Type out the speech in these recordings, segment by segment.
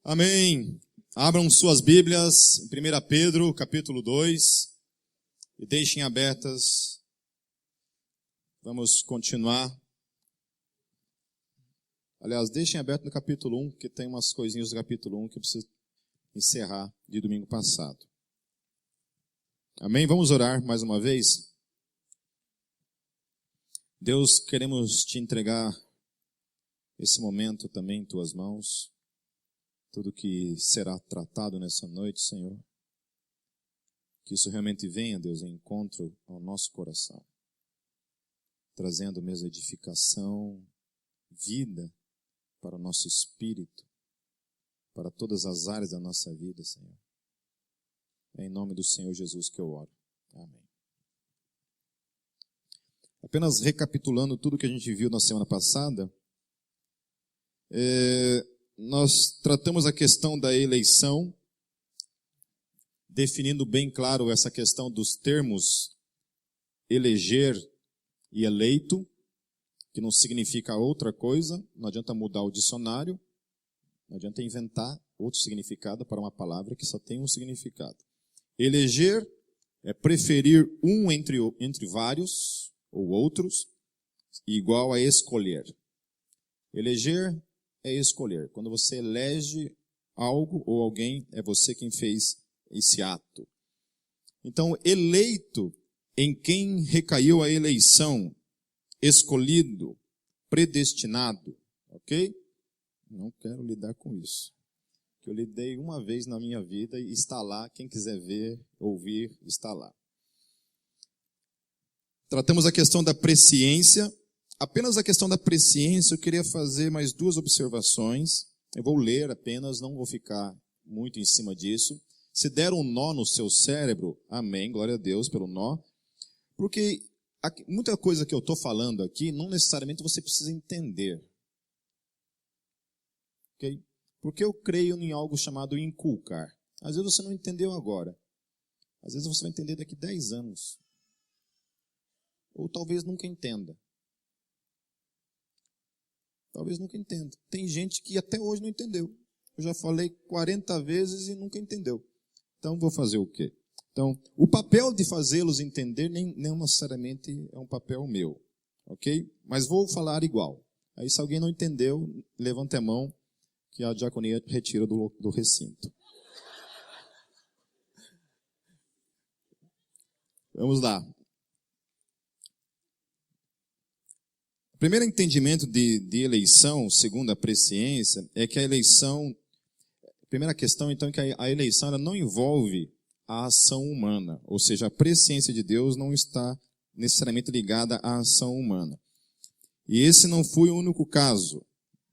Amém. Abram suas Bíblias em 1 Pedro, capítulo 2, e deixem abertas. Vamos continuar. Aliás, deixem aberto no capítulo 1, porque tem umas coisinhas do capítulo 1 que eu preciso encerrar de domingo passado. Amém? Vamos orar mais uma vez. Deus, queremos te entregar esse momento também em tuas mãos. Tudo que será tratado nessa noite, Senhor. Que isso realmente venha, Deus, em encontro ao nosso coração. Trazendo mesmo edificação, vida para o nosso espírito, para todas as áreas da nossa vida, Senhor. É em nome do Senhor Jesus que eu oro. Amém. Apenas recapitulando tudo que a gente viu na semana passada, nós tratamos a questão da eleição, definindo bem claro essa questão dos termos eleger e eleito, que não significa outra coisa, não adianta mudar o dicionário, não adianta inventar outro significado para uma palavra que só tem um significado. Eleger é preferir um entre vários ou outros, igual a escolher. Eleger é escolher. Quando você elege algo ou alguém, é você quem fez esse ato. Então, eleito, em quem recaiu a eleição, escolhido, predestinado, ok? Não quero lidar com isso. Eu lidei uma vez na minha vida e está lá, quem quiser ver, ouvir, está lá. Tratamos a questão da presciência. Apenas a questão da presciência, eu queria fazer mais duas observações. Eu vou ler apenas, não vou ficar muito em cima disso. Se der um nó no seu cérebro, amém, glória a Deus pelo nó. Porque muita coisa que eu estou falando aqui, não necessariamente você precisa entender. Ok? Porque eu creio em algo chamado inculcar. Às vezes você não entendeu agora. Às vezes você vai entender daqui 10 anos. Ou talvez nunca entenda. Talvez nunca entenda. Tem gente que até hoje não entendeu. Eu já falei 40 vezes e nunca entendeu. Então vou fazer o quê? Então, o papel de fazê-los entender nem necessariamente é um papel meu. Ok? Mas vou falar igual. Aí se alguém não entendeu, levante a mão que a diaconia retira do recinto. Vamos lá. O primeiro entendimento de eleição, segundo a presciência, é que a eleição, a primeira questão então é que a eleição ela não envolve a ação humana, ou seja, a presciência de Deus não está necessariamente ligada à ação humana. E esse não foi o único caso.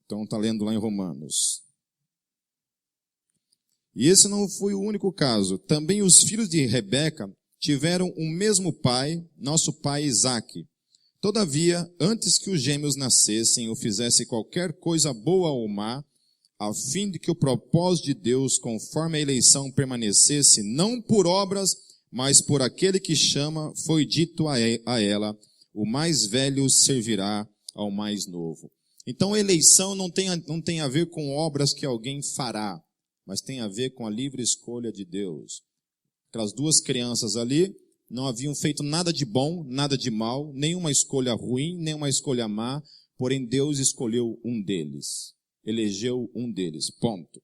Então está lendo lá em Romanos. E esse não foi o único caso. Também os filhos de Rebeca tiveram um mesmo pai, nosso pai Isaque. Todavia, antes que os gêmeos nascessem ou fizessem qualquer coisa boa ou má, a fim de que o propósito de Deus, conforme a eleição, permanecesse, não por obras, mas por aquele que chama, foi dito a ela, o mais velho servirá ao mais novo. Então, a eleição não tem a ver com obras que alguém fará, mas tem a ver com a livre escolha de Deus. Aquelas duas crianças ali não haviam feito nada de bom, nada de mal, nenhuma escolha ruim, nenhuma escolha má, porém Deus escolheu um deles, elegeu um deles, ponto.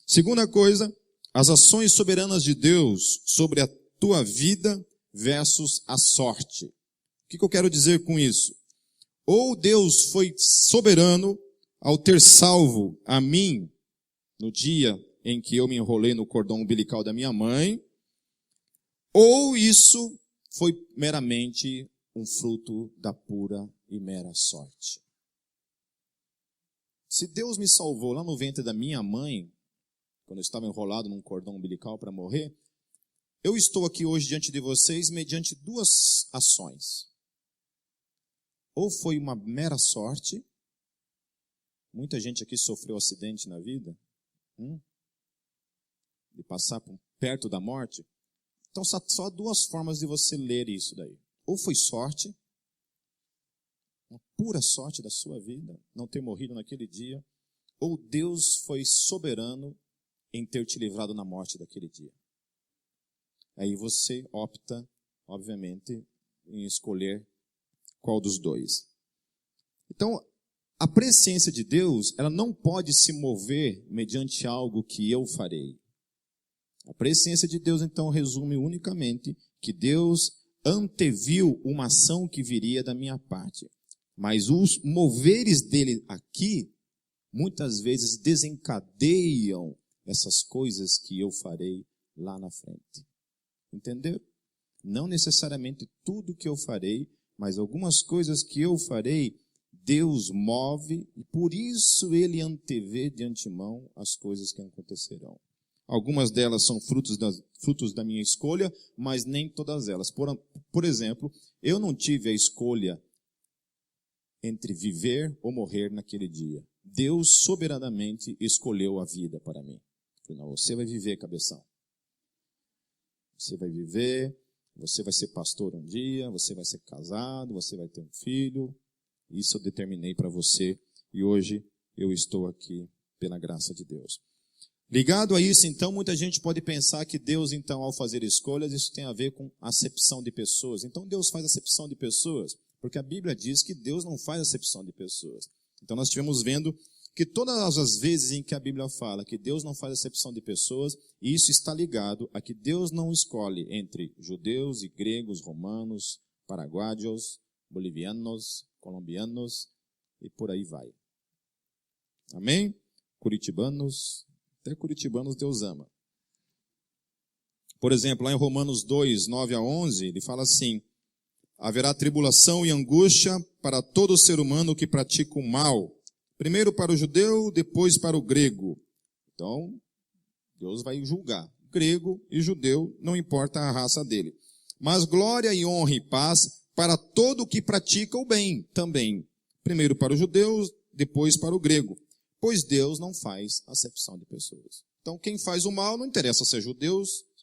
Segunda coisa, as ações soberanas de Deus sobre a tua vida versus a sorte. O que eu quero dizer com isso? Ou Deus foi soberano ao ter salvo a mim no dia em que eu me enrolei no cordão umbilical da minha mãe, ou isso foi meramente um fruto da pura e mera sorte. Se Deus me salvou lá no ventre da minha mãe, quando eu estava enrolado num cordão umbilical para morrer, eu estou aqui hoje diante de vocês mediante duas ações. Ou foi uma mera sorte, muita gente aqui sofreu acidente na vida, de passar perto da morte. Então, só duas formas de você ler isso daí. Ou foi sorte, uma pura sorte da sua vida, não ter morrido naquele dia, ou Deus foi soberano em ter te livrado na morte daquele dia? Aí você opta, obviamente, em escolher qual dos dois. Então, a presciência de Deus, ela não pode se mover mediante algo que eu farei. A presciência de Deus, então, resume unicamente que Deus anteviu uma ação que viria da minha parte. Mas os moveres dele aqui, muitas vezes desencadeiam essas coisas que eu farei lá na frente. Entendeu? Não necessariamente tudo que eu farei, mas algumas coisas que eu farei, Deus move, e por isso Ele antevê de antemão as coisas que acontecerão. Algumas delas são frutos da minha escolha, mas nem todas elas. Por exemplo, eu não tive a escolha entre viver ou morrer naquele dia. Deus soberanamente escolheu a vida para mim. Afinal, você vai viver, cabeção. Você vai viver, você vai ser pastor um dia, você vai ser casado, você vai ter um filho. Isso eu determinei para você e hoje eu estou aqui pela graça de Deus. Ligado a isso, então, muita gente pode pensar que Deus, então, ao fazer escolhas, isso tem a ver com acepção de pessoas. Então, Deus faz acepção de pessoas, porque a Bíblia diz que Deus não faz acepção de pessoas. Então, nós estivemos vendo que todas as vezes em que a Bíblia fala que Deus não faz acepção de pessoas, isso está ligado a que Deus não escolhe entre judeus e gregos, romanos, paraguaios, bolivianos, colombianos e por aí vai. Amém? Curitibanos, até curitibanos Deus ama. Por exemplo, lá em Romanos 2, 9 a 11, ele fala assim: haverá tribulação e angústia para todo ser humano que pratica o mal. Primeiro para o judeu, depois para o grego. Então, Deus vai julgar. Grego e judeu, não importa a raça dele. Mas glória e honra e paz para todo o que pratica o bem também. Primeiro para o judeu, depois para o grego. Pois Deus não faz acepção de pessoas. Então, quem faz o mal, não interessa se é judeu,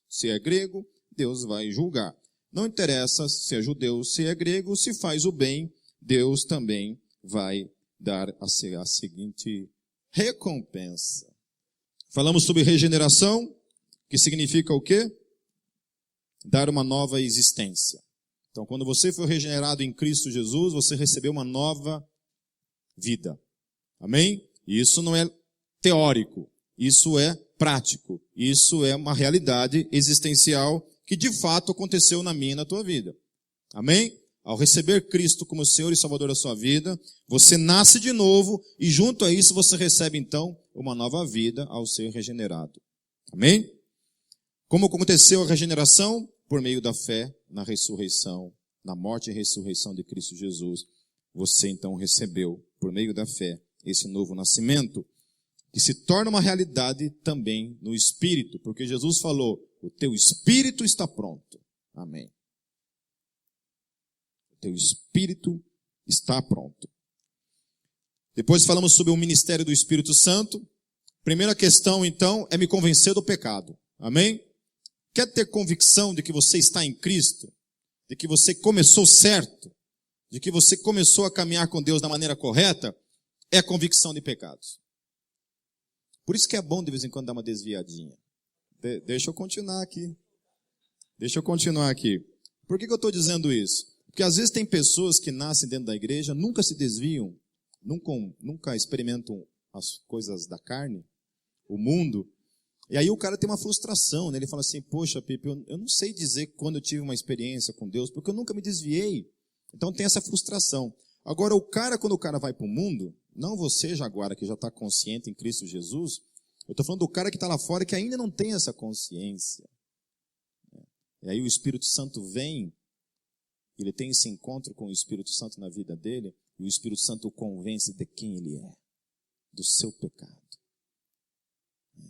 se é grego, Deus vai julgar. Não interessa se é judeu, se é grego, se faz o bem, Deus também vai dar a seguinte recompensa. Falamos sobre regeneração, que significa o quê? Dar uma nova existência. Então, quando você foi regenerado em Cristo Jesus, você recebeu uma nova vida. Amém? Isso não é teórico, isso é prático, isso é uma realidade existencial que de fato aconteceu na minha e na tua vida. Amém? Ao receber Cristo como Senhor e Salvador da sua vida, você nasce de novo e junto a isso você recebe então uma nova vida ao ser regenerado. Amém? Como aconteceu a regeneração? Por meio da fé na ressurreição, na morte e ressurreição de Cristo Jesus. Você então recebeu, por meio da fé, esse novo nascimento, que se torna uma realidade também no Espírito, porque Jesus falou, o teu Espírito está pronto. Amém. O teu Espírito está pronto. Depois falamos sobre o ministério do Espírito Santo. Primeira questão, então, é me convencer do pecado. Amém? Quer ter convicção de que você está em Cristo? De que você começou certo? De que você começou a caminhar com Deus da maneira correta? É a convicção de pecados. Por isso que é bom de vez em quando dar uma desviadinha. Deixa eu continuar aqui. Por que eu estou dizendo isso? Porque às vezes tem pessoas que nascem dentro da igreja, nunca se desviam, nunca experimentam as coisas da carne, o mundo. E aí o cara tem uma frustração, né? Ele fala assim, poxa, Pipe, eu não sei dizer quando eu tive uma experiência com Deus, porque eu nunca me desviei. Então tem essa frustração. Agora, quando o cara vai para o mundo, não você, Jaguara, que já está consciente em Cristo Jesus, eu estou falando do cara que está lá fora que ainda não tem essa consciência. E aí o Espírito Santo vem, ele tem esse encontro com o Espírito Santo na vida dele, e o Espírito Santo o convence de quem ele é, do seu pecado.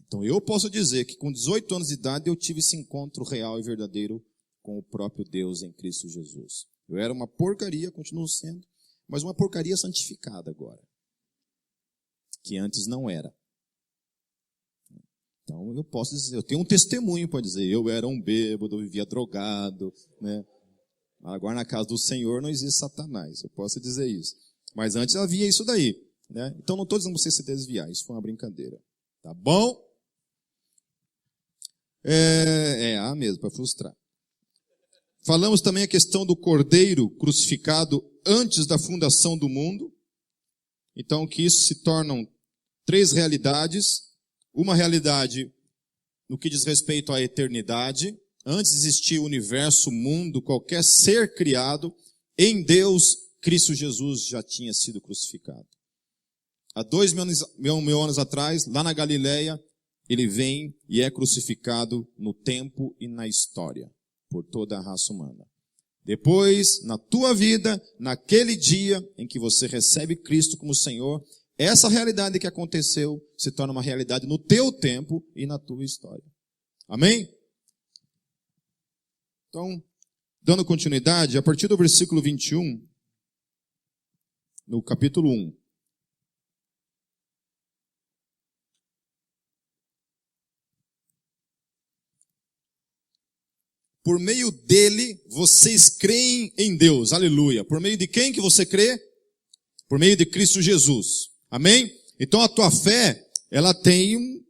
Então eu posso dizer que com 18 anos de idade eu tive esse encontro real e verdadeiro com o próprio Deus em Cristo Jesus. Eu era uma porcaria, continuo sendo, mas uma porcaria santificada agora, que antes não era. Então eu posso dizer, eu tenho um testemunho para dizer, eu era um bêbado, eu vivia drogado, né? Agora na casa do Senhor não existe Satanás, eu posso dizer isso. Mas antes havia isso daí. Né? Então não estou dizendo para você se desviar, isso foi uma brincadeira. Tá bom? Mesmo, para frustrar. Falamos também a questão do cordeiro crucificado antes da fundação do mundo. Então que isso se tornam 3 realidades. Uma realidade no que diz respeito à eternidade. Antes de existir o universo, o mundo, qualquer ser criado, em Deus, Cristo Jesus já tinha sido crucificado. Há 2.000 anos atrás, lá na Galileia, ele vem e é crucificado no tempo e na história, por toda a raça humana. Depois, na tua vida, naquele dia em que você recebe Cristo como Senhor, essa realidade que aconteceu se torna uma realidade no teu tempo e na tua história. Amém? Então, dando continuidade, a partir do versículo 21, no capítulo 1. Por meio dele, vocês creem em Deus. Aleluia. Por meio de quem que você crê? Por meio de Cristo Jesus. Amém? Então a tua fé, ela tem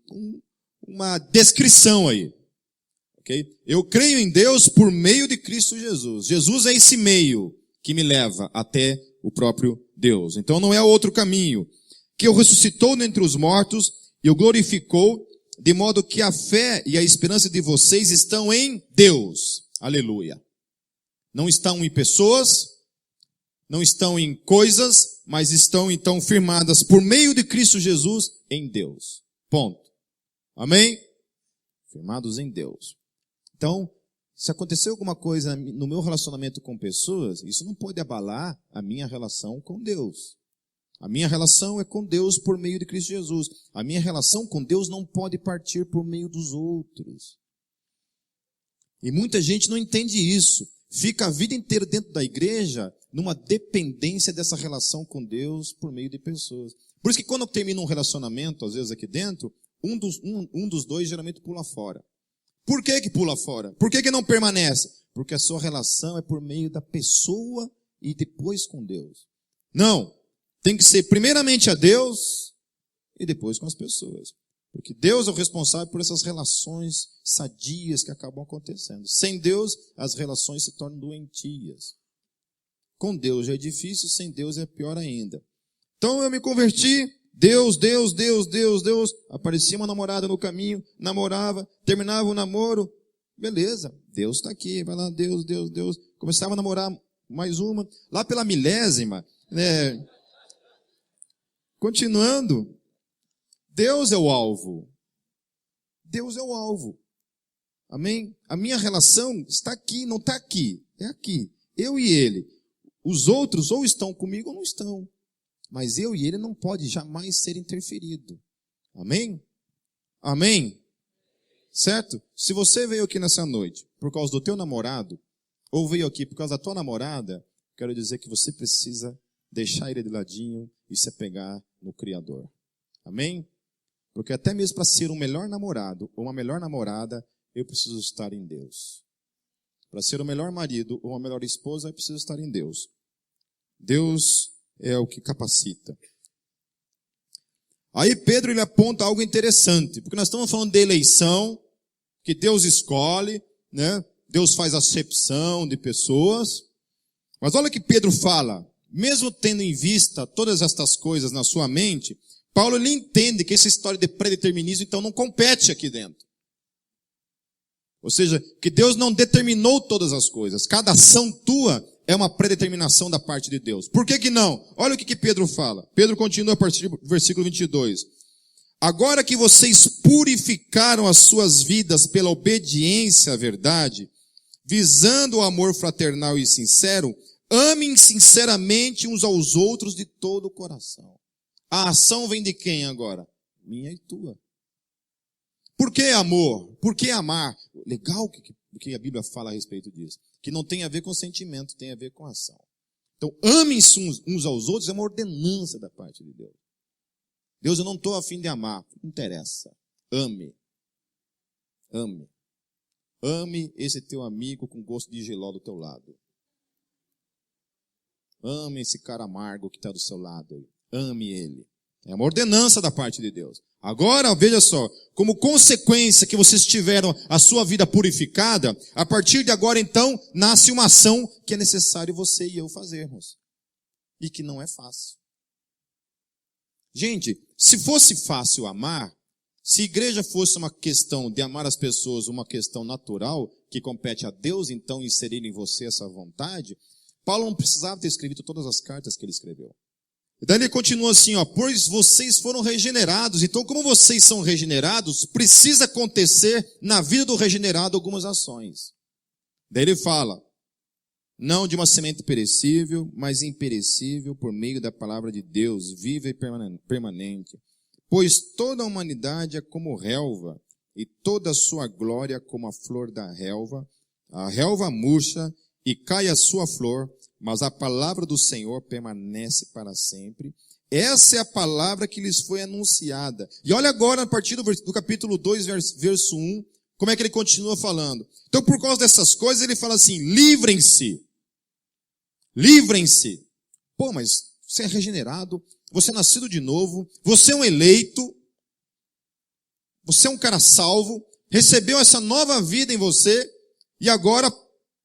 uma descrição aí. Okay? Eu creio em Deus por meio de Cristo Jesus. Jesus é esse meio que me leva até o próprio Deus. Então não é outro caminho. Que o ressuscitou dentre os mortos e o glorificou, de modo que a fé e a esperança de vocês estão em Deus. Aleluia. Não estão em pessoas, não estão em coisas, mas estão então firmadas por meio de Cristo Jesus em Deus. Ponto. Amém? Firmados em Deus. Então, se acontecer alguma coisa no meu relacionamento com pessoas, isso não pode abalar a minha relação com Deus. A minha relação é com Deus por meio de Cristo Jesus. A minha relação com Deus não pode partir por meio dos outros. E muita gente não entende isso. Fica a vida inteira dentro da igreja numa dependência dessa relação com Deus por meio de pessoas. Por isso que quando eu termino um relacionamento, às vezes aqui dentro, um dos dois geralmente pula fora. Por que que pula fora? Por que que não permanece? Porque a sua relação é por meio da pessoa e depois com Deus. Não. Tem que ser primeiramente a Deus e depois com as pessoas. Porque Deus é o responsável por essas relações sadias que acabam acontecendo. Sem Deus, as relações se tornam doentias. Com Deus já é difícil, sem Deus é pior ainda. Então eu me converti, Deus. Aparecia uma namorada no caminho, namorava, terminava o namoro. Beleza, Deus está aqui, vai lá, Deus. Começava a namorar mais uma. Lá pela milésima, né? Continuando, Deus é o alvo. Deus é o alvo. Amém? A minha relação está aqui, não está aqui. É aqui. Eu e ele. Os outros ou estão comigo ou não estão. Mas eu e ele não pode jamais ser interferido. Amém? Amém? Certo? Se você veio aqui nessa noite por causa do teu namorado, ou veio aqui por causa da tua namorada, quero dizer que você precisa deixar ele de ladinho e se apegar no Criador. Amém? Porque até mesmo para ser um melhor namorado ou uma melhor namorada, eu preciso estar em Deus. Para ser o melhor marido ou uma melhor esposa, eu preciso estar em Deus. Deus é o que capacita. Aí Pedro ele aponta algo interessante, porque nós estamos falando de eleição, que Deus escolhe, né? Deus faz acepção de pessoas. Mas olha o que Pedro fala. Mesmo tendo em vista todas estas coisas na sua mente, Paulo ele entende que essa história de predeterminismo então não compete aqui dentro. Ou seja, que Deus não determinou todas as coisas. Cada ação tua é uma predeterminação da parte de Deus. Por que que não? Olha o que Pedro fala. Pedro continua a partir do versículo 22. Agora que vocês purificaram as suas vidas pela obediência à verdade, visando o amor fraternal e sincero, amem sinceramente uns aos outros de todo o coração. A ação vem de quem agora? Minha e tua. Por que amor? Por que amar? Legal que a Bíblia fala a respeito disso. Que não tem a ver com sentimento, tem a ver com ação. Então, amem-se uns aos outros é uma ordenança da parte de Deus. Deus, eu não estou a fim de amar. Não interessa. Ame. Ame. Ame esse teu amigo com gosto de jiló do teu lado. Ame esse cara amargo que está do seu lado aí. ame ele. É uma ordenança da parte de Deus. Agora, veja só, como consequência que vocês tiveram a sua vida purificada, a partir de agora, então, nasce uma ação que é necessário você e eu fazermos. E que não é fácil. Gente, se fosse fácil amar, se igreja fosse uma questão de amar as pessoas, uma questão natural, que compete a Deus, então, inserir em você essa vontade, Paulo não precisava ter escrito todas as cartas que ele escreveu. Daí ele continua assim, pois vocês foram regenerados. Então, como vocês são regenerados, precisa acontecer na vida do regenerado algumas ações. Daí ele fala, não de uma semente perecível, mas imperecível por meio da palavra de Deus, viva e permanente. Pois toda a humanidade é como relva, e toda a sua glória como a flor da relva. A relva murcha e cai a sua flor, mas a palavra do Senhor permanece para sempre. Essa é a palavra que lhes foi anunciada. E olha agora, a partir do capítulo 2, verso 1, como é que ele continua falando. Então, por causa dessas coisas, ele fala assim, livrem-se. Livrem-se. Pô, mas você é regenerado, você é nascido de novo, você é um eleito, você é um cara salvo, recebeu essa nova vida em você, e agora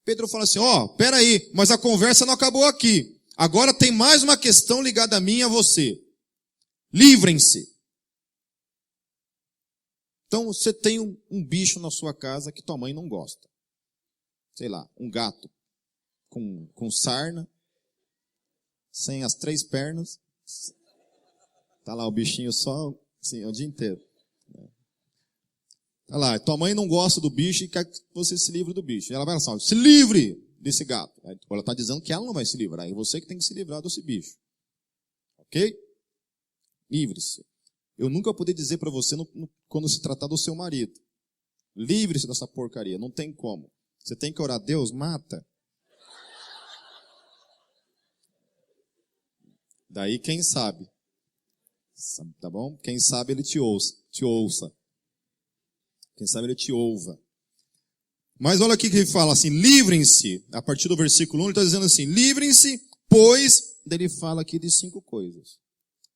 Pedro fala assim, peraí, mas a conversa não acabou aqui. Agora tem mais uma questão ligada a mim e a você. Livrem-se. Então você tem um bicho na sua casa que tua mãe não gosta. Sei lá, um gato com sarna, sem as 3 pernas. Tá lá o bichinho só, assim, o dia inteiro. Olha lá, tua mãe não gosta do bicho e quer que você se livre do bicho. E ela vai falar assim, se livre desse gato. Aí ela está dizendo que ela não vai se livrar, é você que tem que se livrar desse bicho. Ok? Livre-se. Eu nunca vou poder dizer para você quando se tratar do seu marido. Livre-se dessa porcaria, não tem como. Você tem que orar, Deus, mata. Daí quem sabe. Tá bom? Quem sabe ele te ouça. Quem sabe ele te ouva. Mas olha aqui que ele fala assim, livrem-se. A partir do versículo 1 ele está dizendo assim, livrem-se, pois, daí ele fala aqui de 5 coisas.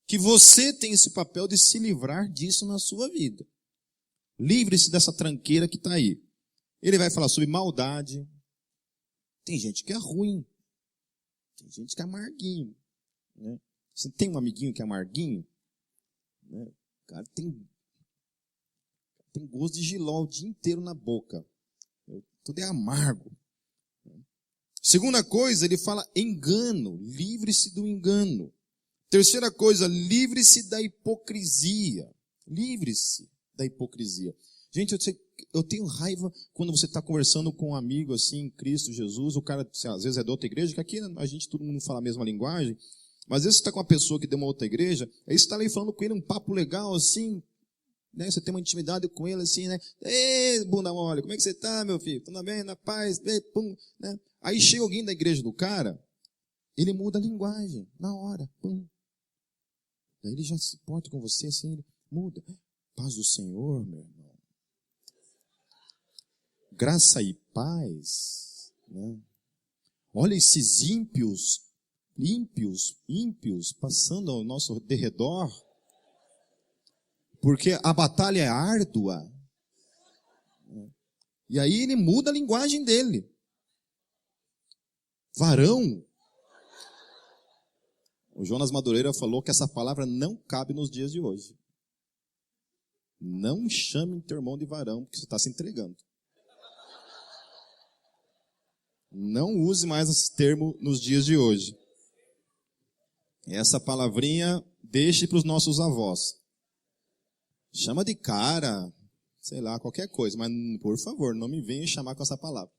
Que você tem esse papel de se livrar disso na sua vida. Livre-se dessa tranqueira que está aí. Ele vai falar sobre maldade. Tem gente que é ruim. Tem gente que é amarguinho. Né? Você tem um amiguinho que é amarguinho? Né? O cara tem gosto de jiló o dia inteiro na boca. Tudo é amargo. Segunda coisa, ele fala engano. Livre-se do engano. Terceira coisa, livre-se da hipocrisia. Livre-se da hipocrisia. Gente, eu tenho raiva quando você está conversando com um amigo assim, em Cristo Jesus, o cara às vezes é de outra igreja, que aqui todo mundo fala a mesma linguagem, mas às vezes você está com uma pessoa que é de uma outra igreja, aí você está ali falando com ele um papo legal assim, né? Você tem uma intimidade com ele assim, né? Ei, bunda mole, como é que você está, meu filho? Tudo bem, na paz? Ei, pum, né? Aí chega alguém da igreja do cara, ele muda a linguagem, na hora, pum. Daí ele já se porta com você assim, ele muda. Paz do Senhor, meu irmão. Graça e paz, né? Olha esses ímpios passando ao nosso derredor. Porque a batalha é árdua. E aí ele muda a linguagem dele. Varão. O Jonas Madureira falou que essa palavra não cabe nos dias de hoje. Não chame teu irmão de varão, porque você está se entregando. Não use mais esse termo nos dias de hoje. Essa palavrinha deixe para os nossos avós. Chama de cara, sei lá, qualquer coisa, mas por favor, não me venha chamar com essa palavra.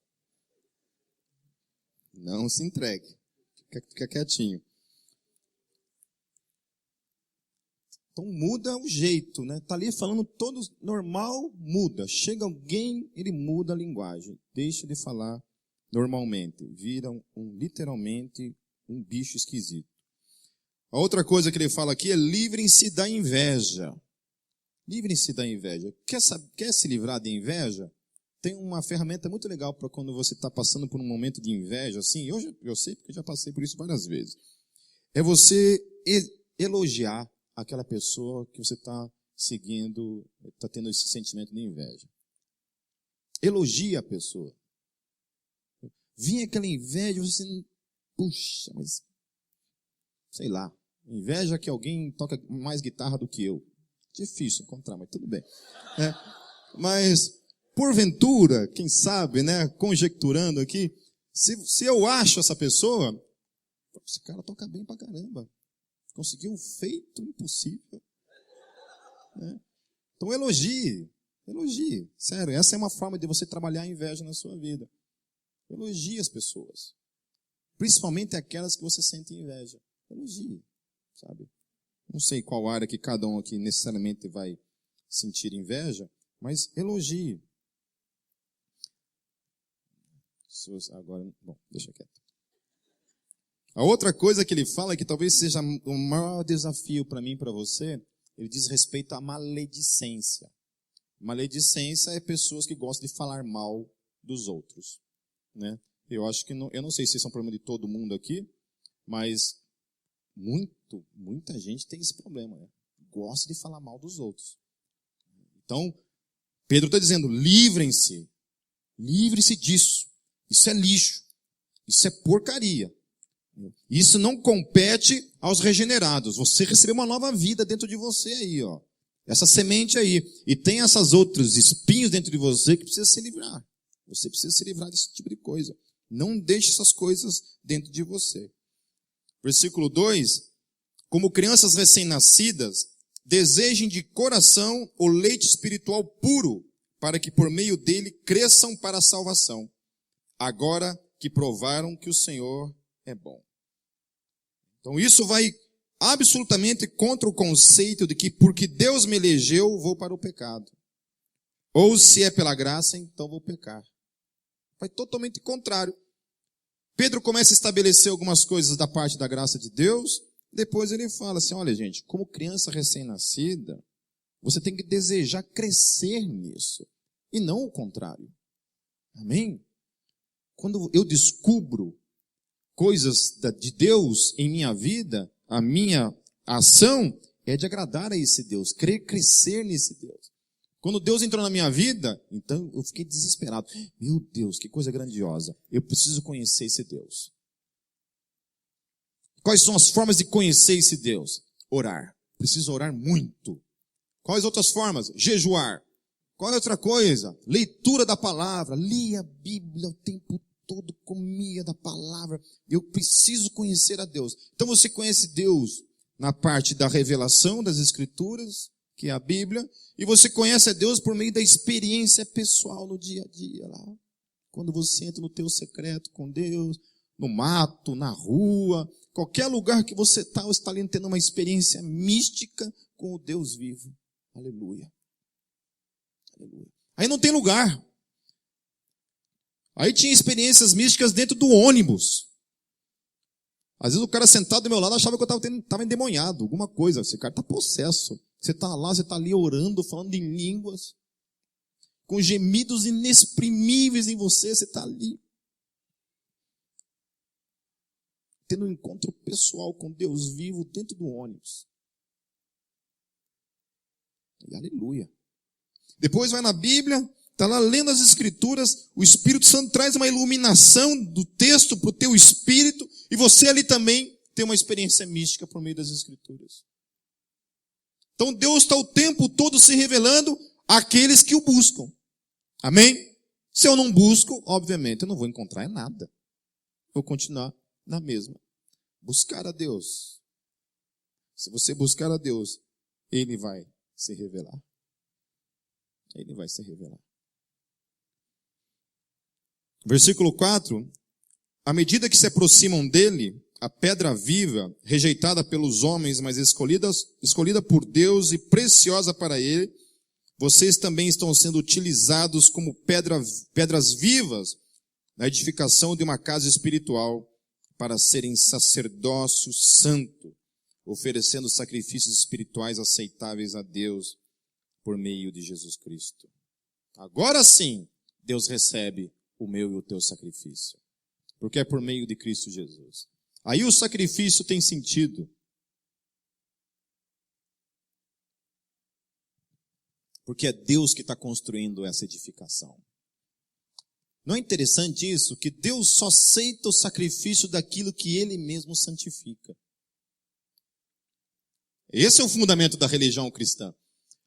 Não se entregue. Fica quietinho. Então muda o jeito, né? Tá ali falando todo normal, muda. Chega alguém, ele muda a linguagem. Deixa de falar normalmente. Vira literalmente um bicho esquisito. A outra coisa que ele fala aqui é livrem-se da inveja. Livrem-se da inveja. Quer se livrar da inveja? Tem uma ferramenta muito legal para quando você está passando por um momento de inveja, assim, eu sei porque já passei por isso várias vezes. É você elogiar aquela pessoa que você está seguindo, está tendo esse sentimento de inveja. Elogie a pessoa. Vinha aquela inveja, você, puxa, mas sei lá, inveja que alguém toca mais guitarra do que eu. Difícil encontrar, mas tudo bem. Mas, porventura, quem sabe, né, conjecturando aqui, se eu acho essa pessoa, esse cara toca bem pra caramba. Conseguiu um feito impossível. Né? Então elogie. Sério, essa é uma forma de você trabalhar a inveja na sua vida. Elogie as pessoas. Principalmente aquelas que você sente inveja. Elogie, sabe? Não sei qual área que cada um aqui necessariamente vai sentir inveja, mas elogie. Agora, bom, deixa quieto. A outra coisa que ele fala, que talvez seja o maior desafio para mim e para você, ele diz respeito à maledicência. Maledicência é pessoas que gostam de falar mal dos outros. Né? Eu acho que eu não sei se isso é um problema de todo mundo aqui, mas muita gente tem esse problema. Né? Gosta de falar mal dos outros. Então, Pedro está dizendo, livre-se disso. Isso é lixo. Isso é porcaria. Isso não compete aos regenerados. Você recebeu uma nova vida dentro de você aí, ó. Essa semente aí. E tem esses outros espinhos dentro de você que precisa se livrar. Você precisa se livrar desse tipo de coisa. Não deixe essas coisas dentro de você. Versículo 2. Como crianças recém-nascidas, desejem de coração o leite espiritual puro, para que por meio dele cresçam para a salvação. Agora que provaram que o Senhor é bom. Então isso vai absolutamente contra o conceito de que porque Deus me elegeu, vou para o pecado. Ou se é pela graça, então vou pecar. Vai totalmente contrário. Pedro começa a estabelecer algumas coisas da parte da graça de Deus, depois ele fala assim, olha gente, como criança recém-nascida, você tem que desejar crescer nisso, e não o contrário. Amém? Quando eu descubro coisas de Deus em minha vida, a minha ação é de agradar a esse Deus, querer crescer nesse Deus. Quando Deus entrou na minha vida, então eu fiquei desesperado. Meu Deus, que coisa grandiosa. Eu preciso conhecer esse Deus. Quais são as formas de conhecer esse Deus? Orar. Preciso orar muito. Quais outras formas? Jejuar. Qual é outra coisa? Leitura da palavra. Lia a Bíblia o tempo todo, comia da palavra. Eu preciso conhecer a Deus. Então você conhece Deus na parte da revelação das Escrituras, que é a Bíblia, e você conhece a Deus por meio da experiência pessoal no dia a dia lá. Quando você entra no teu secreto com Deus, no mato, na rua, qualquer lugar que você está ali tendo uma experiência mística com o Deus vivo. Aleluia. Aleluia. Aí não tem lugar. Aí tinha experiências místicas dentro do ônibus. Às vezes o cara sentado do meu lado achava que eu estava endemoniado, alguma coisa. Esse cara está possesso. Você está lá, você está ali orando, falando em línguas, com gemidos inexprimíveis em você, você está ali. Tendo um encontro pessoal com Deus vivo dentro do ônibus. E aleluia. Depois vai na Bíblia, está lá lendo as Escrituras, o Espírito Santo traz uma iluminação do texto para o teu espírito, e você ali também tem uma experiência mística por meio das Escrituras. Então Deus está o tempo todo se revelando àqueles que o buscam. Amém? Se eu não busco, obviamente eu não vou encontrar nada. Vou continuar na mesma. Buscar a Deus. Se você buscar a Deus, Ele vai se revelar. Ele vai se revelar. Versículo 4. À medida que se aproximam dele, a pedra viva, rejeitada pelos homens, mas escolhida por Deus e preciosa para ele, vocês também estão sendo utilizados como pedras vivas na edificação de uma casa espiritual para serem sacerdócio santo, oferecendo sacrifícios espirituais aceitáveis a Deus por meio de Jesus Cristo. Agora sim, Deus recebe o meu e o teu sacrifício, porque é por meio de Cristo Jesus. Aí o sacrifício tem sentido. Porque é Deus que está construindo essa edificação. Não é interessante isso? Que Deus só aceita o sacrifício daquilo que Ele mesmo santifica. Esse é o fundamento da religião cristã.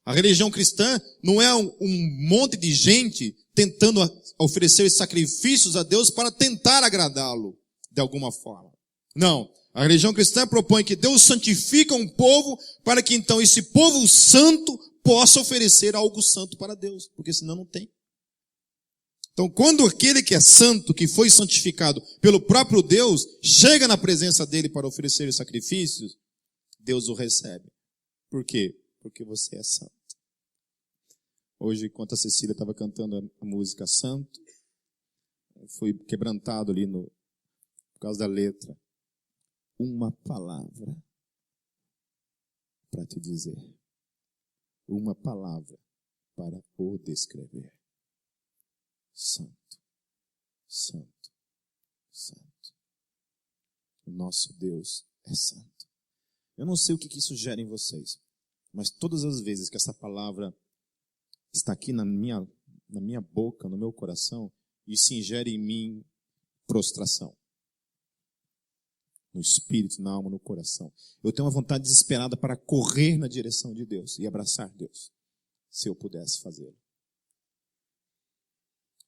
A religião cristã não é um monte de gente tentando oferecer sacrifícios a Deus para tentar agradá-lo de alguma forma. Não. A religião cristã propõe que Deus santifica um povo para que então esse povo santo possa oferecer algo santo para Deus, porque senão não tem. Então, quando aquele que é santo, que foi santificado pelo próprio Deus, chega na presença dele para oferecer os sacrifícios, Deus o recebe. Por quê? Porque você é santo. Hoje, enquanto a Cecília estava cantando a música Santo, fui quebrantado ali por causa da letra. Uma palavra para te dizer. Uma palavra para o descrever. Santo, santo, santo. O nosso Deus é santo. Eu não sei o que isso gera em vocês, mas todas as vezes que essa palavra está aqui na minha boca, no meu coração, isso ingere em mim prostração. No espírito, na alma, no coração. Eu tenho uma vontade desesperada para correr na direção de Deus e abraçar Deus, se eu pudesse fazê-lo.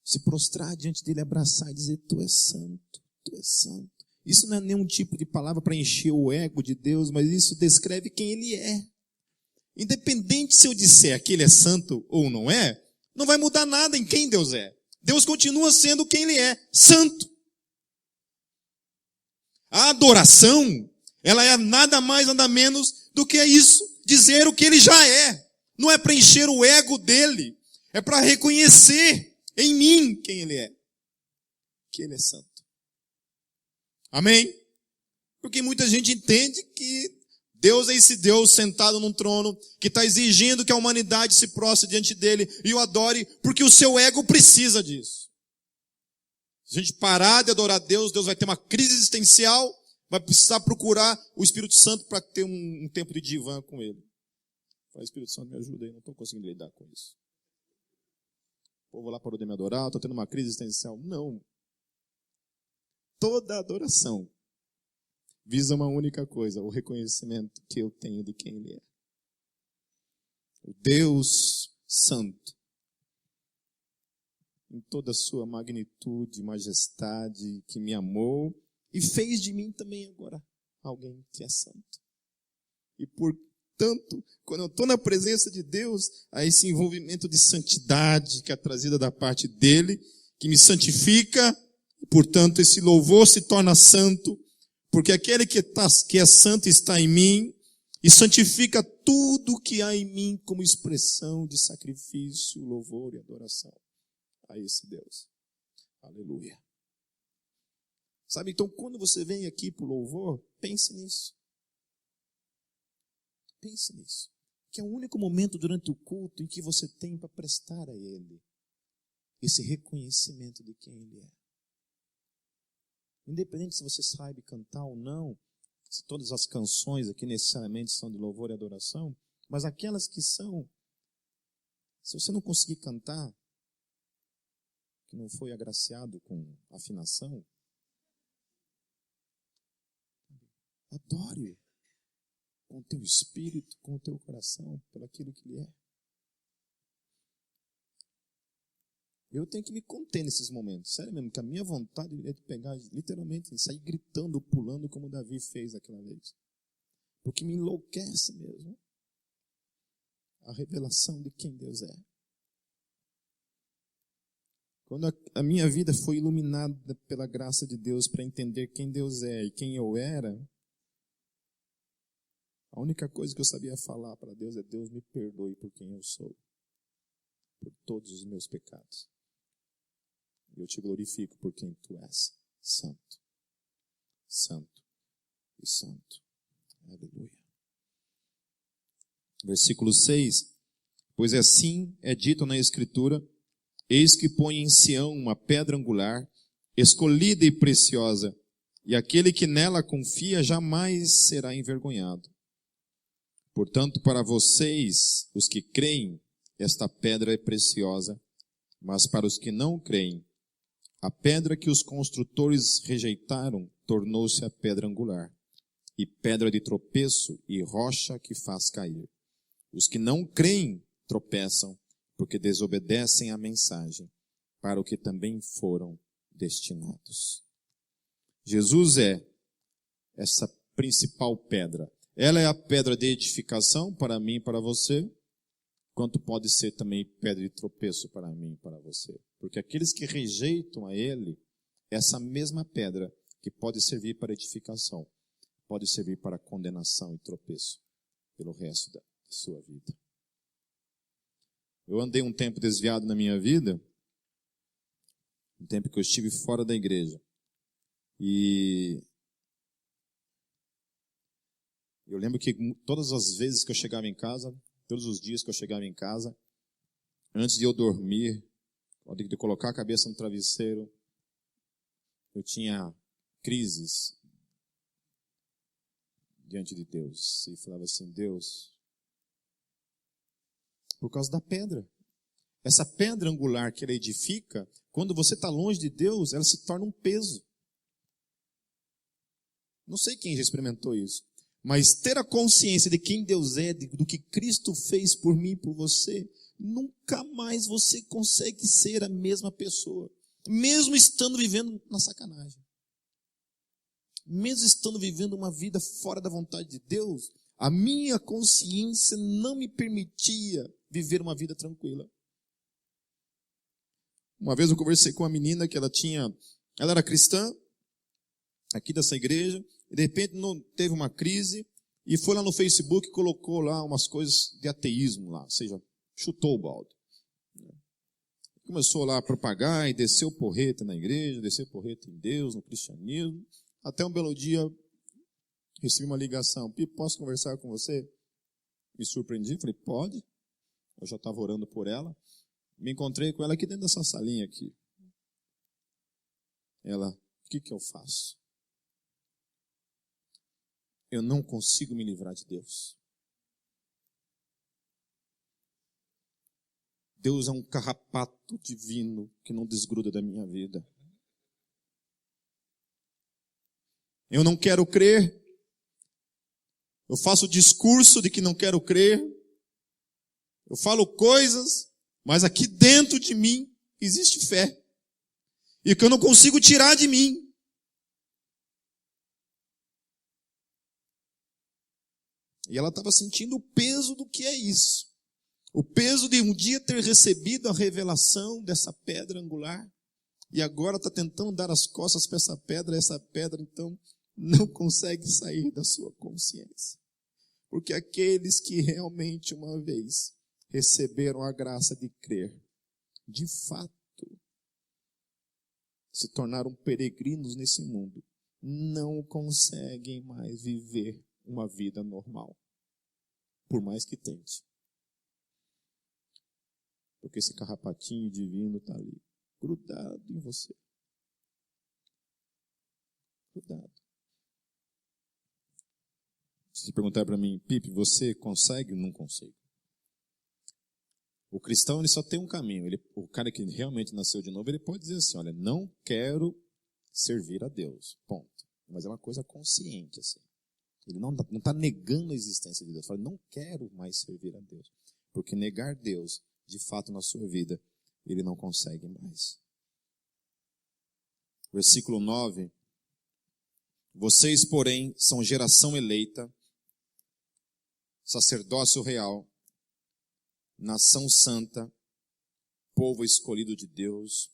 Se prostrar diante dele, abraçar e dizer, tu és santo, tu és santo. Isso não é nenhum tipo de palavra para encher o ego de Deus, mas isso descreve quem ele é. Independente se eu disser que ele é santo ou não é, não vai mudar nada em quem Deus é. Deus continua sendo quem ele é, santo. A adoração, ela é nada mais, nada menos do que isso, dizer o que ele já é. Não é para encher o ego dele, é para reconhecer em mim quem ele é. Que ele é santo. Amém? Porque muita gente entende que Deus é esse Deus sentado num trono que está exigindo que a humanidade se prostre diante dele e o adore porque o seu ego precisa disso. Se a gente parar de adorar Deus, Deus vai ter uma crise existencial, vai precisar procurar o Espírito Santo para ter um tempo de divã com ele. Fala, Espírito Santo, me ajuda aí, não estou conseguindo lidar com isso. O povo lá parou de me adorar, estou tendo uma crise existencial. Não. Toda adoração visa uma única coisa, o reconhecimento que eu tenho de quem ele é. O Deus Santo. Em toda a sua magnitude, majestade, que me amou e fez de mim também agora alguém que é santo. E portanto, quando eu estou na presença de Deus, há esse envolvimento de santidade que é trazida da parte dele, que me santifica, e portanto esse louvor se torna santo, porque aquele que é santo está em mim e santifica tudo que há em mim como expressão de sacrifício, louvor e adoração a esse Deus. Aleluia. Sabe, então quando você vem aqui para o louvor, pense nisso. Pense nisso. Que é o único momento durante o culto em que você tem para prestar a Ele esse reconhecimento de quem Ele é. Independente se você sabe cantar ou não, se todas as canções aqui necessariamente são de louvor e adoração, mas aquelas que são, se você não conseguir cantar, que não foi agraciado com afinação, adore-o com o teu espírito, com o teu coração, por aquilo que ele é. Eu tenho que me conter nesses momentos, sério mesmo, que a minha vontade é de pegar, literalmente, sair gritando, pulando, como Davi fez aquela vez. Porque me enlouquece mesmo a revelação de quem Deus é. Quando a minha vida foi iluminada pela graça de Deus para entender quem Deus é e quem eu era, a única coisa que eu sabia falar para Deus é: Deus, me perdoe por quem eu sou, por todos os meus pecados. Eu te glorifico por quem tu és, santo, santo e santo. Aleluia. Versículo 6. Pois assim é dito na Escritura: eis que põe em Sião uma pedra angular, escolhida e preciosa, e aquele que nela confia jamais será envergonhado. Portanto, para vocês, os que creem, esta pedra é preciosa, mas para os que não creem, a pedra que os construtores rejeitaram tornou-se a pedra angular, e pedra de tropeço e rocha que faz cair. Os que não creem tropeçam, porque desobedecem à mensagem, para o que também foram destinados. Jesus é essa principal pedra. Ela é a pedra de edificação para mim e para você, quanto pode ser também pedra de tropeço para mim e para você. Porque aqueles que rejeitam a Ele, essa mesma pedra que pode servir para edificação, pode servir para condenação e tropeço pelo resto da sua vida. Eu andei um tempo desviado na minha vida, um tempo que eu estive fora da igreja. E eu lembro que todas as vezes que eu chegava em casa, todos os dias que eu chegava em casa, antes de eu dormir, antes de eu colocar a cabeça no travesseiro, eu tinha crises diante de Deus. E falava assim, Deus, por causa da pedra. Essa pedra angular que ela edifica, quando você está longe de Deus, ela se torna um peso. Não sei quem já experimentou isso. Mas ter a consciência de quem Deus é, do que Cristo fez por mim e por você, nunca mais você consegue ser a mesma pessoa. Mesmo estando vivendo na sacanagem. Mesmo estando vivendo uma vida fora da vontade de Deus, a minha consciência não me permitia viver uma vida tranquila. Uma vez eu conversei com uma menina que ela era cristã, aqui dessa igreja, e de repente teve uma crise, e foi lá no Facebook e colocou lá umas coisas de ateísmo lá, ou seja, chutou o balde. Começou lá a propagar e desceu porreta na igreja, desceu porreta em Deus, no cristianismo. Até um belo dia, recebi uma ligação, Pipo, posso conversar com você? Me surpreendi, falei, pode. Eu já estava orando por ela. Me encontrei com ela aqui dentro dessa salinha aqui. Ela, o que eu faço? Eu não consigo me livrar de Deus. Deus é um carrapato divino que não desgruda da minha vida. Eu não quero crer. Eu faço discurso de que não quero crer. Eu falo coisas, mas aqui dentro de mim existe fé. E que eu não consigo tirar de mim. E ela estava sentindo o peso do que é isso. O peso de um dia ter recebido a revelação dessa pedra angular. E agora está tentando dar as costas para essa pedra. Essa pedra, então, não consegue sair da sua consciência. Porque aqueles que realmente uma vez receberam a graça de crer, de fato, se tornaram peregrinos nesse mundo, não conseguem mais viver uma vida normal, por mais que tente. Porque esse carrapatinho divino está ali, grudado em você. Grudado. Se perguntar para mim, Pipe, você consegue? Não consigo. O cristão, ele só tem um caminho. O cara que realmente nasceu de novo, ele pode dizer assim, olha, não quero servir a Deus, ponto. Mas é uma coisa consciente, assim. Ele não está negando a existência de Deus. Fala, não quero mais servir a Deus. Porque negar Deus, de fato, na sua vida, ele não consegue mais. Versículo 9. Vocês, porém, são geração eleita, sacerdócio real, nação santa, povo escolhido de Deus,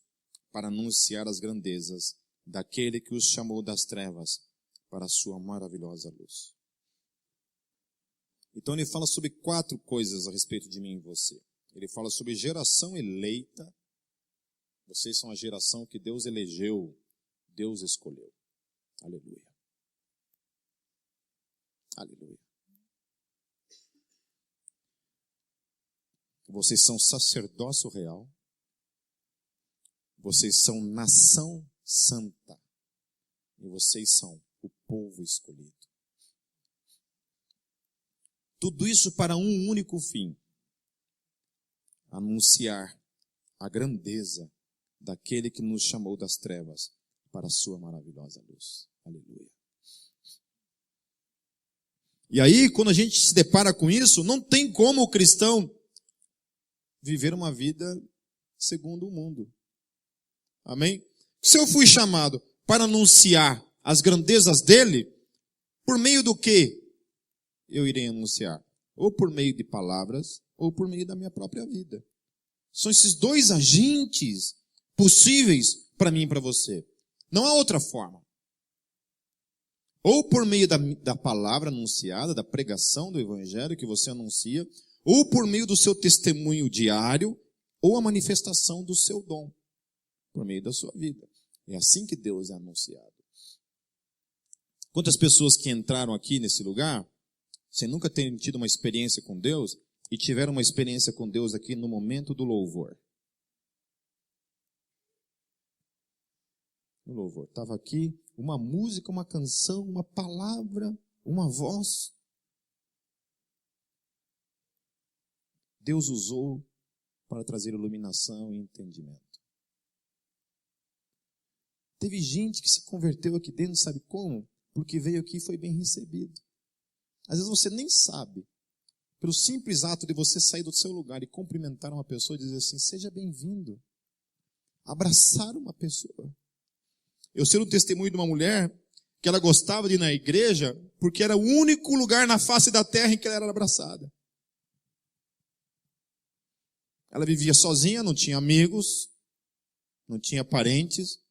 para anunciar as grandezas daquele que os chamou das trevas para a sua maravilhosa luz. Então ele fala sobre 4 coisas a respeito de mim e você. Ele fala sobre geração eleita. Vocês são a geração que Deus elegeu, Deus escolheu. Aleluia. Aleluia. Vocês são sacerdócio real. Vocês são nação santa. E vocês são o povo escolhido. Tudo isso para um único fim. anunciar a grandeza daquele que nos chamou das trevas para a sua maravilhosa luz. Aleluia. E aí, quando a gente se depara com isso, não tem como o cristão viver uma vida segundo o mundo. Amém? Se eu fui chamado para anunciar as grandezas dele, por meio do que eu irei anunciar? Ou por meio de palavras, ou por meio da minha própria vida. São esses dois agentes possíveis para mim e para você. Não há outra forma. Ou por meio da palavra anunciada, da pregação do evangelho que você anuncia, ou por meio do seu testemunho diário, ou a manifestação do seu dom, por meio da sua vida. É assim que Deus é anunciado. Quantas pessoas que entraram aqui nesse lugar, sem nunca terem tido uma experiência com Deus, e tiveram uma experiência com Deus aqui no momento do louvor. O louvor. Estava aqui uma música, uma canção, uma palavra, uma voz. Deus usou para trazer iluminação e entendimento. Teve gente que se converteu aqui dentro, sabe como? Porque veio aqui e foi bem recebido. Às vezes você nem sabe. Pelo simples ato de você sair do seu lugar e cumprimentar uma pessoa e dizer assim, seja bem-vindo. Abraçar uma pessoa. Eu sei um testemunho de uma mulher que ela gostava de ir na igreja porque era o único lugar na face da terra em que ela era abraçada. Ela vivia sozinha, não tinha amigos, não tinha parentes.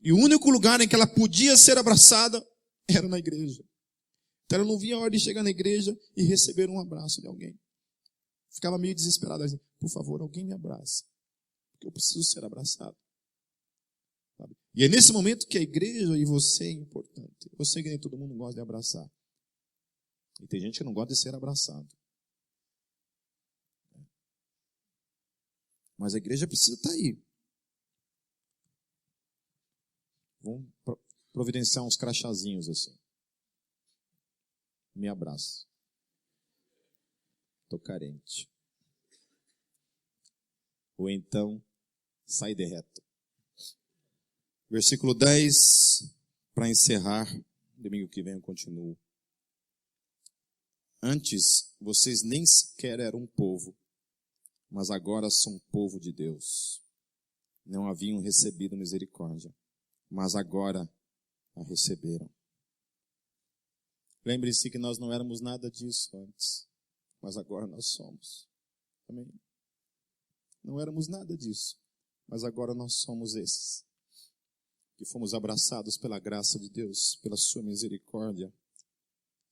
E o único lugar em que ela podia ser abraçada era na igreja. Então ela não via a hora de chegar na igreja e receber um abraço de alguém. Ficava meio desesperada, assim, por favor, alguém me abraça. Porque eu preciso ser abraçado. Sabe? E é nesse momento que a igreja e você é importante. Eu sei que nem todo mundo gosta de abraçar. E tem gente que não gosta de ser abraçado. Mas a igreja precisa estar aí. Vamos providenciar uns crachazinhos assim. Me abraça. Estou carente. Ou então, sai de reto. Versículo 10, para encerrar. Domingo que vem eu continuo. Antes, vocês nem sequer eram um povo, mas agora são povo de Deus. Não haviam recebido misericórdia, mas agora a receberam. Lembre-se que nós não éramos nada disso antes, mas agora nós somos. Amém? Não éramos nada disso, mas agora nós somos esses. Que fomos abraçados pela graça de Deus, pela sua misericórdia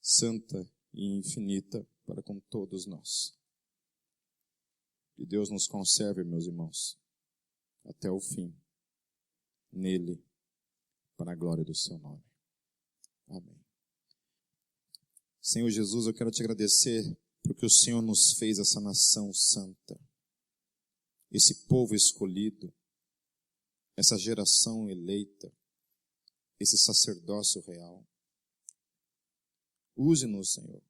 santa e infinita para com todos nós. Que Deus nos conserve, meus irmãos, até o fim, nele, para a glória do seu nome. Amém. Senhor Jesus, eu quero te agradecer porque o Senhor nos fez essa nação santa, esse povo escolhido, essa geração eleita, esse sacerdócio real. Use-nos, Senhor,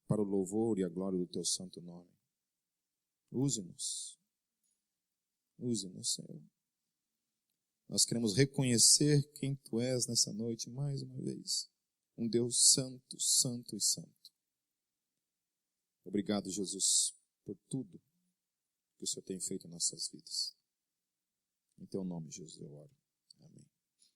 para o louvor e a glória do teu santo nome. Use-nos. Use-nos, Senhor. Nós queremos reconhecer quem tu és nessa noite mais uma vez. Um Deus santo, santo e santo. Obrigado, Jesus, por tudo que o Senhor tem feito em nossas vidas. Em teu nome, Jesus, eu oro.